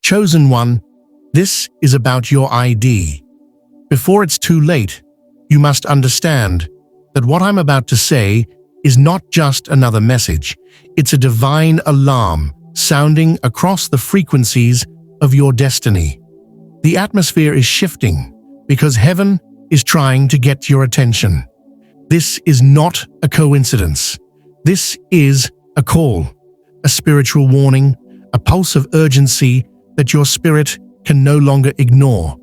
Chosen one, this is about your ID. Before it's too late, you must understand that what I'm about to say is not just another message. It's a divine alarm sounding across the frequencies of your destiny. The atmosphere is shifting because heaven is trying to get your attention. This is not a coincidence. This is a call, a spiritual warning, a pulse of urgency that your spirit can no longer ignore.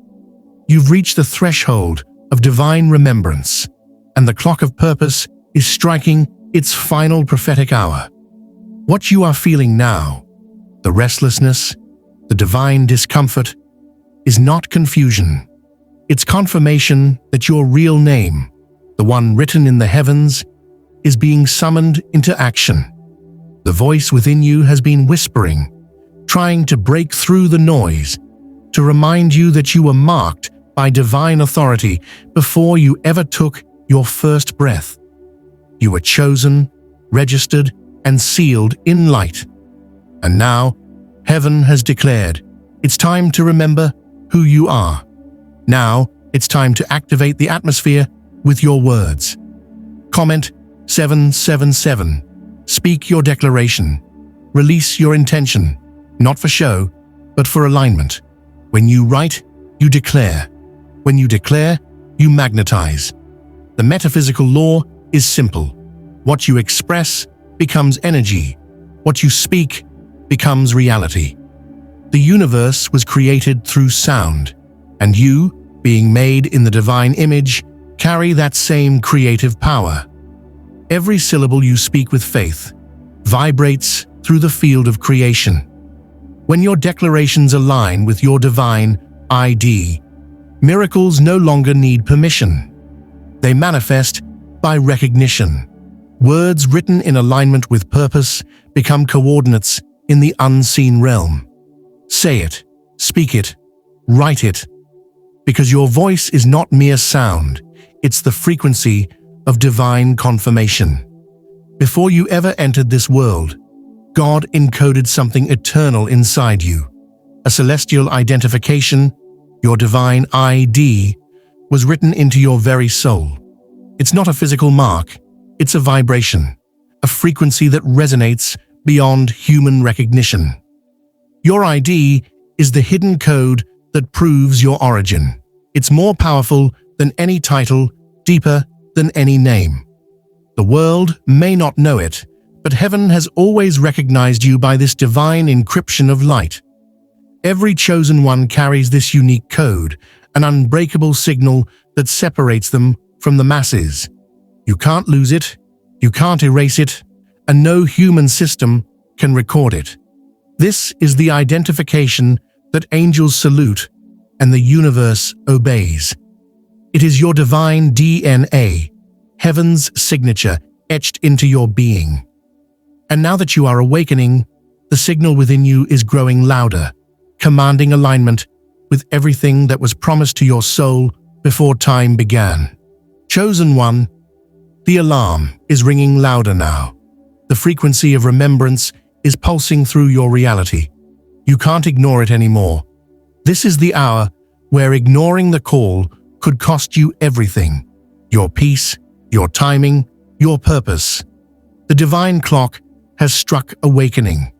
You've reached the threshold of divine remembrance, and the clock of purpose is striking its final prophetic hour. What you are feeling now, the restlessness, the divine discomfort, is not confusion. It's confirmation that your real name, the one written in the heavens, is being summoned into action. The voice within you has been whispering, trying to break through the noise, to remind you that you were marked by divine authority before you ever took your first breath. You were chosen, registered, and sealed in light. And now, heaven has declared, it's time to remember who you are. Now, it's time to activate the atmosphere with your words. Comment 777. Speak your declaration. Release your intention, not for show, but for alignment. When you write, you declare. When you declare, you magnetize. The metaphysical law is simple. What you express becomes energy. What you speak becomes reality. The universe was created through sound, and you, being made in the divine image, carry that same creative power. Every syllable you speak with faith vibrates through the field of creation. When your declarations align with your divine ID, miracles no longer need permission. They manifest by recognition. Words written in alignment with purpose become coordinates in the unseen realm. Say it, speak it, write it, because your voice is not mere sound, it's the frequency of divine confirmation. Before you ever entered this world, God encoded something eternal inside you. A celestial identification, your divine ID, was written into your very soul. It's not a physical mark, it's a vibration, a frequency that resonates beyond human recognition. Your ID is the hidden code that proves your origin. It's more powerful than any title, deeper than any name. The world may not know it, but heaven has always recognized you by this divine encryption of light. Every chosen one carries this unique code, an unbreakable signal that separates them from the masses. You can't lose it, you can't erase it, and no human system can record it. This is the identification that angels salute and the universe obeys. It is your divine DNA, heaven's signature etched into your being. And now that you are awakening, the signal within you is growing louder, commanding alignment with everything that was promised to your soul before time began. Chosen one, the alarm is ringing louder now. The frequency of remembrance is pulsing through your reality. You can't ignore it anymore. This is the hour where ignoring the call could cost you everything: your peace, your timing, your purpose. The divine clock has struck awakening.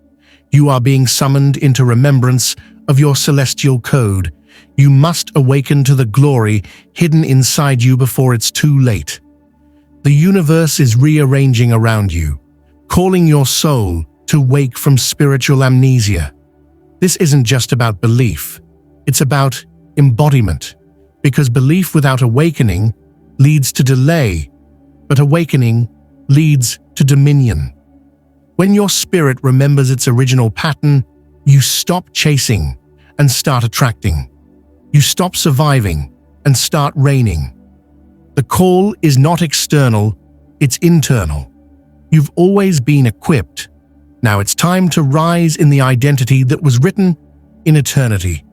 You are being summoned into remembrance of your celestial code. You must awaken to the glory hidden inside you before it's too late. The universe is rearranging around you, calling your soul to wake from spiritual amnesia. This isn't just about belief, it's about embodiment, because belief without awakening leads to delay, but awakening leads to dominion. When your spirit remembers its original pattern, you stop chasing and start attracting. You stop surviving and start reigning. The call is not external, it's internal. You've always been equipped. Now it's time to rise in the identity that was written in eternity.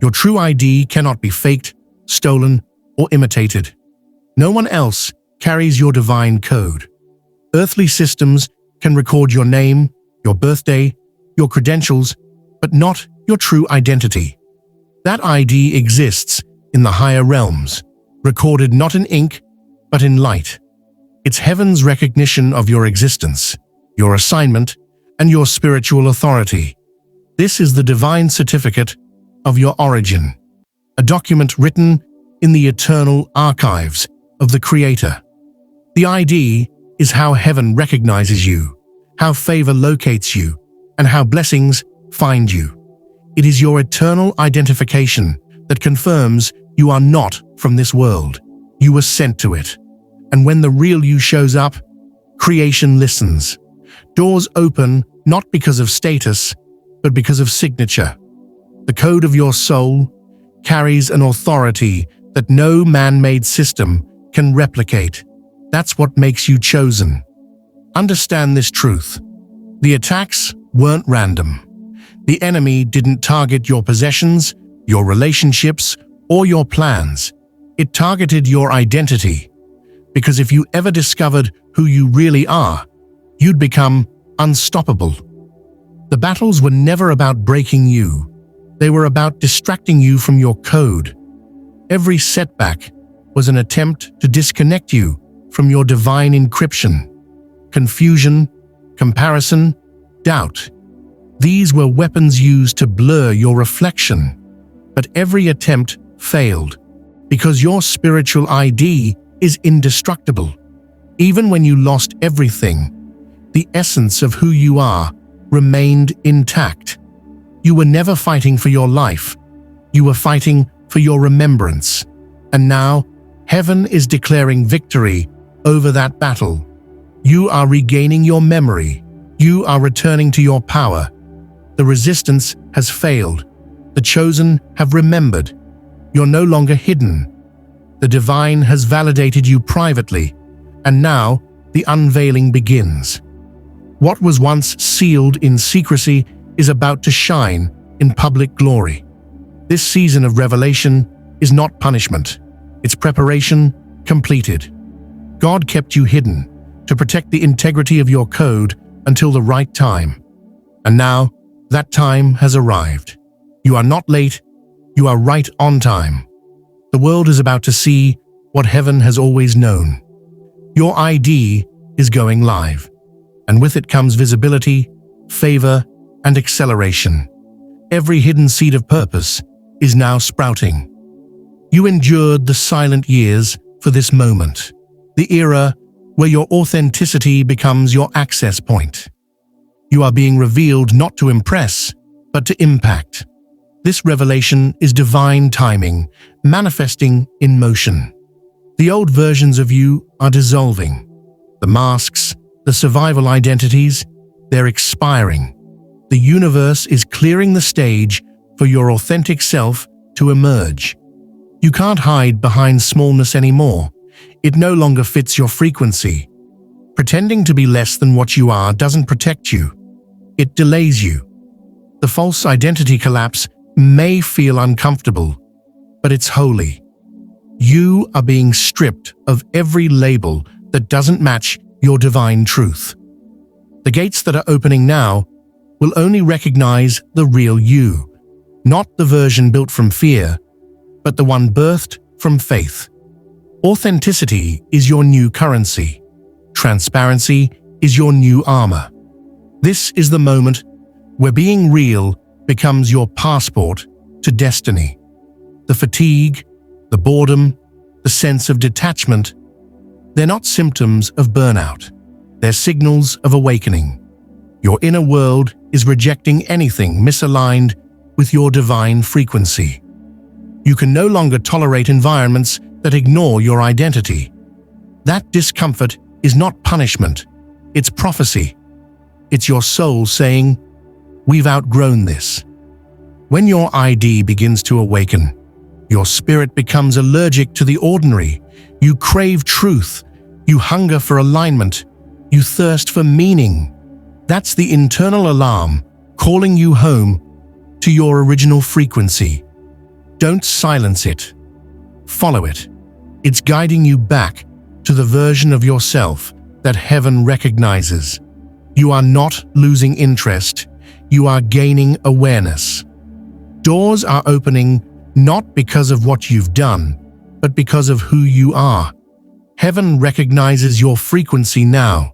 Your true ID cannot be faked, stolen, or imitated. No one else carries your divine code. Earthly systems can record your name, your birthday, your credentials, but not your true identity. That ID exists in the higher realms, recorded not in ink, but in light. It's heaven's recognition of your existence, your assignment, and your spiritual authority. This is the divine certificate of your origin, a document written in the eternal archives of the Creator. The ID is how heaven recognizes you, how favor locates you, and how blessings find you. It is your eternal identification that confirms you are not from this world. You were sent to it. And when the real you shows up, creation listens. Doors open not because of status, but because of signature. The code of your soul carries an authority that no man-made system can replicate. That's what makes you chosen. Understand this truth. The attacks weren't random. The enemy didn't target your possessions, your relationships, or your plans. It targeted your identity. Because if you ever discovered who you really are, you'd become unstoppable. The battles were never about breaking you. They were about distracting you from your code. Every setback was an attempt to disconnect you from your divine encryption. Confusion, comparison, doubt. These were weapons used to blur your reflection. But every attempt failed, because your spiritual ID is indestructible. Even when you lost everything, the essence of who you are remained intact. You were never fighting for your life. You were fighting for your remembrance. And now, heaven is declaring victory over that battle. You are regaining your memory. You are returning to your power. The resistance has failed. The chosen have remembered. You're no longer hidden. The divine has validated you privately, and now the unveiling begins. What was once sealed in secrecy is about to shine in public glory. This season of revelation is not punishment. It's preparation completed. God kept you hidden to protect the integrity of your code until the right time. And now, that time has arrived. You are not late, you are right on time. The world is about to see what heaven has always known. Your ID is going live, and with it comes visibility, favor, and acceleration. Every hidden seed of purpose is now sprouting. You endured the silent years for this moment, the era where your authenticity becomes your access point. You are being revealed not to impress, but to impact. This revelation is divine timing, manifesting in motion. The old versions of you are dissolving. The masks, the survival identities, they're expiring. The universe is clearing the stage for your authentic self to emerge. You can't hide behind smallness anymore. It no longer fits your frequency. Pretending to be less than what you are doesn't protect you. It delays you. The false identity collapse may feel uncomfortable, but it's holy. You are being stripped of every label that doesn't match your divine truth. The gates that are opening now will only recognize the real you, not the version built from fear, but the one birthed from faith. Authenticity is your new currency. Transparency is your new armor. This is the moment where being real becomes your passport to destiny. The fatigue, the boredom, the sense of detachment, they're not symptoms of burnout. They're signals of awakening. Your inner world is rejecting anything misaligned with your divine frequency. You can no longer tolerate environments that ignore your identity. That discomfort is not punishment, it's prophecy. It's your soul saying, "We've outgrown this." When your ID begins to awaken, your spirit becomes allergic to the ordinary. You crave truth. You hunger for alignment. You thirst for meaning. That's the internal alarm calling you home to your original frequency. Don't silence it. Follow it. It's guiding you back to the version of yourself that heaven recognizes. You are not losing interest. you are gaining awareness. Doors are opening not because of what you've done, but because of who you are. Heaven recognizes your frequency now.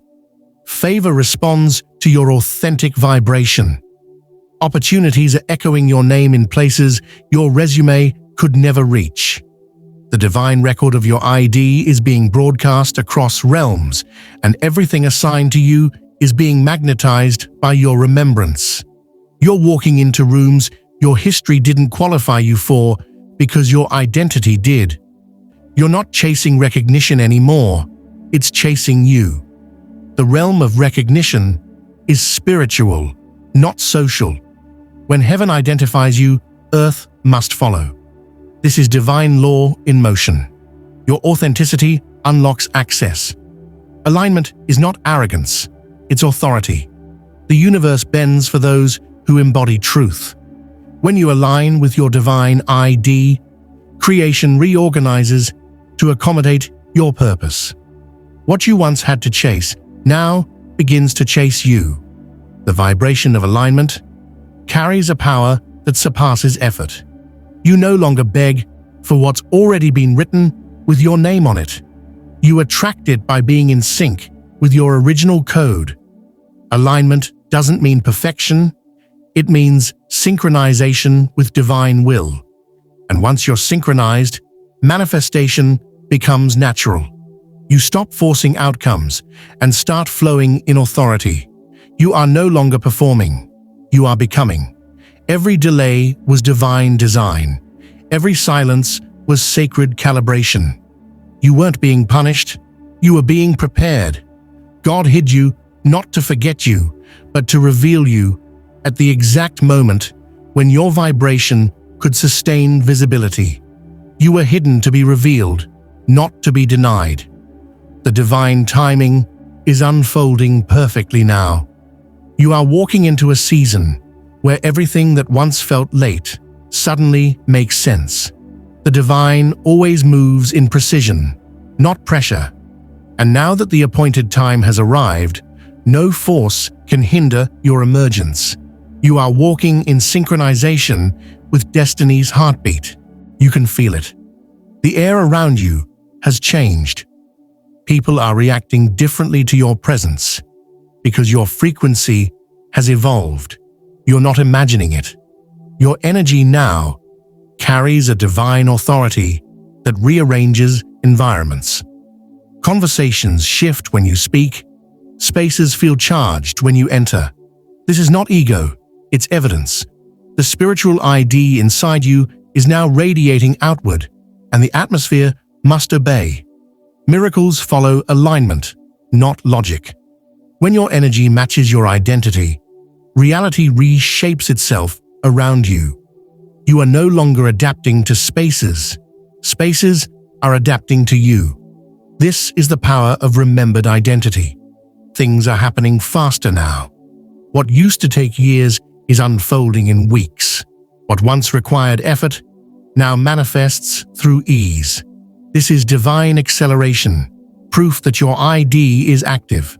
Favor responds to your authentic vibration. Opportunities are echoing your name in places your resume could never reach. The divine record of your ID is being broadcast across realms, and everything assigned to you is being magnetized by your remembrance. You're walking into rooms your history didn't qualify you for because your identity did. You're not chasing recognition anymore, it's chasing you. The realm of recognition is spiritual, not social. When heaven identifies you, earth must follow. This is divine law in motion. Your authenticity unlocks access. Alignment is not arrogance, it's authority. The universe bends for those who embody truth. When you align with your divine ID, creation reorganizes to accommodate your purpose. What you once had to chase now begins to chase you. The vibration of alignment carries a power that surpasses effort. You no longer beg for what's already been written with your name on it. You attract it by being in sync with your original code. Alignment doesn't mean perfection, it means synchronization with divine will. And once you're synchronized, manifestation becomes natural. You stop forcing outcomes and start flowing in authority. You are no longer performing, you are becoming. Every delay was divine design. Every silence was sacred calibration. You weren't being punished, you were being prepared. God hid you not to forget you, but to reveal you at the exact moment when your vibration could sustain visibility. You were hidden to be revealed, not to be denied. The divine timing is unfolding perfectly now. You are walking into a season where everything that once felt late suddenly makes sense. The divine always moves in precision, not pressure. And now that the appointed time has arrived, no force can hinder your emergence. You are walking in synchronization with destiny's heartbeat. You can feel it. The air around you has changed. People are reacting differently to your presence because your frequency has evolved. You're not imagining it. Your energy now carries a divine authority that rearranges environments. Conversations shift when you speak. Spaces feel charged when you enter. This is not ego, it's evidence. The spiritual ID inside you is now radiating outward, and the atmosphere must obey. Miracles follow alignment, not logic. When your energy matches your identity, reality reshapes itself around you. You are no longer adapting to spaces. Spaces are adapting to you. This is the power of remembered identity. Things are happening faster now. What used to take years is unfolding in weeks. What once required effort now manifests through ease. This is divine acceleration, proof that your ID is active.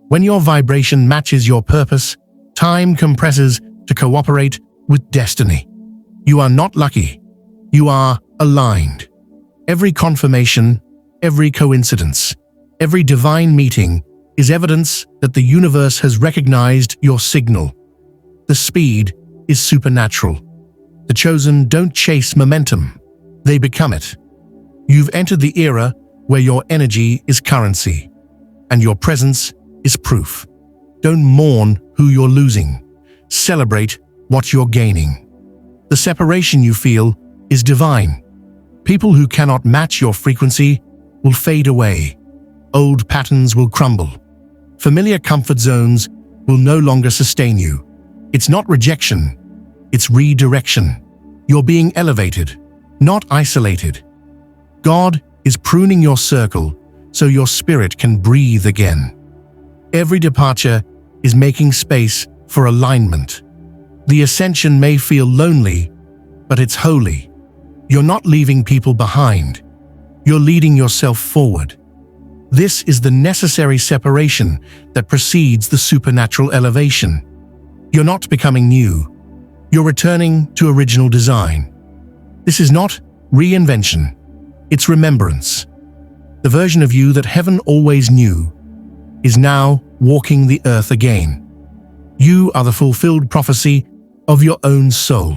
When your vibration matches your purpose, time compresses to cooperate with destiny. You are not lucky. You are aligned. Every confirmation, every coincidence, every divine meeting is evidence that the universe has recognized your signal. The speed is supernatural. The chosen don't chase momentum, they become it. You've entered the era where your energy is currency, and your presence is proof. Don't mourn who you're losing. Celebrate what you're gaining. The separation you feel is divine. People who cannot match your frequency will fade away. Old patterns will crumble. Familiar comfort zones will no longer sustain you. It's not rejection, it's redirection. You're being elevated, not isolated. God is pruning your circle so your spirit can breathe again. Every departure is making space for alignment. The ascension may feel lonely, but it's holy. You're not leaving people behind. You're leading yourself forward. This is the necessary separation that precedes the supernatural elevation. You're not becoming new. You're returning to original design. This is not reinvention. It's remembrance. The version of you that heaven always knew is now walking the earth again. You are the fulfilled prophecy of your own soul.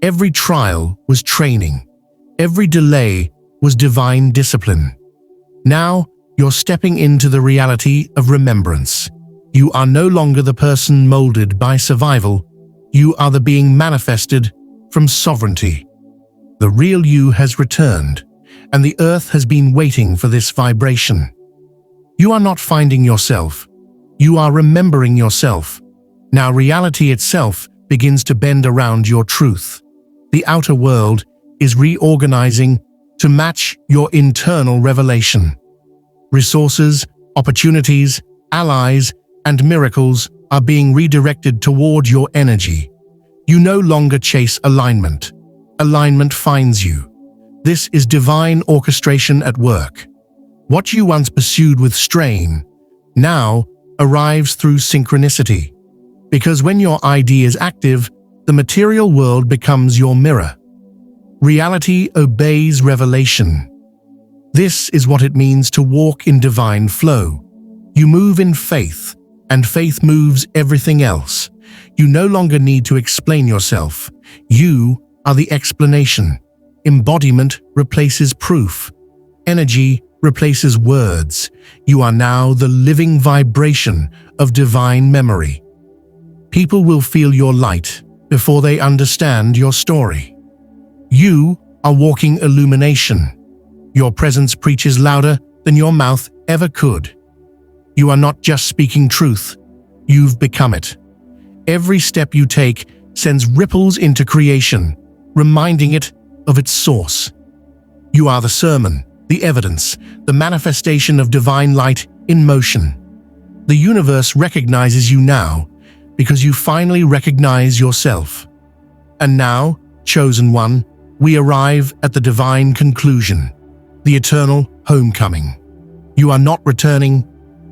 Every trial was training. Every delay was divine discipline. Now you're stepping into the reality of remembrance. You are no longer the person molded by survival. You are the being manifested from sovereignty. The real you has returned, and the earth has been waiting for this vibration. You are not finding yourself. You are remembering yourself. Now reality itself begins to bend around your truth. The outer world is reorganizing to match your internal revelation. Resources, opportunities, allies, and miracles are being redirected toward your energy. You no longer chase alignment. Alignment finds you. This is divine orchestration at work. What you once pursued with strain now arrives through synchronicity. Because when your ID is active, the material world becomes your mirror. Reality obeys revelation. This is what it means to walk in divine flow. You move in faith, and faith moves everything else. You no longer need to explain yourself. You are the explanation. Embodiment replaces proof. Energy replaces words. You are now the living vibration of divine memory. People will feel your light before they understand your story. You are walking illumination. Your presence preaches louder than your mouth ever could. You are not just speaking truth, you've become it. Every step you take sends ripples into creation, reminding it of its source. You are the sermon, the evidence, the manifestation of divine light in motion. The universe recognizes you now because you finally recognize yourself. And now, chosen one, we arrive at the divine conclusion, the eternal homecoming. You are not returning,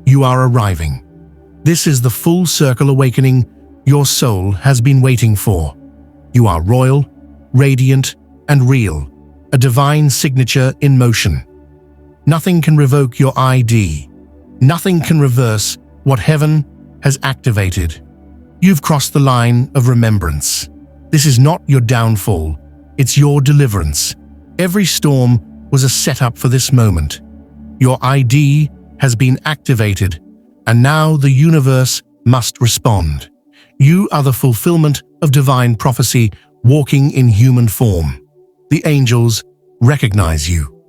you are arriving. This is the full circle awakening your soul has been waiting for. You are royal, radiant, and real, a divine signature in motion. Nothing can revoke your ID. Nothing can reverse what heaven has activated. You've crossed the line of remembrance. This is not your downfall, it's your deliverance. Every storm was a setup for this moment. Your ID has been activated, and now the universe must respond. You are the fulfillment of divine prophecy walking in human form. The angels recognize you.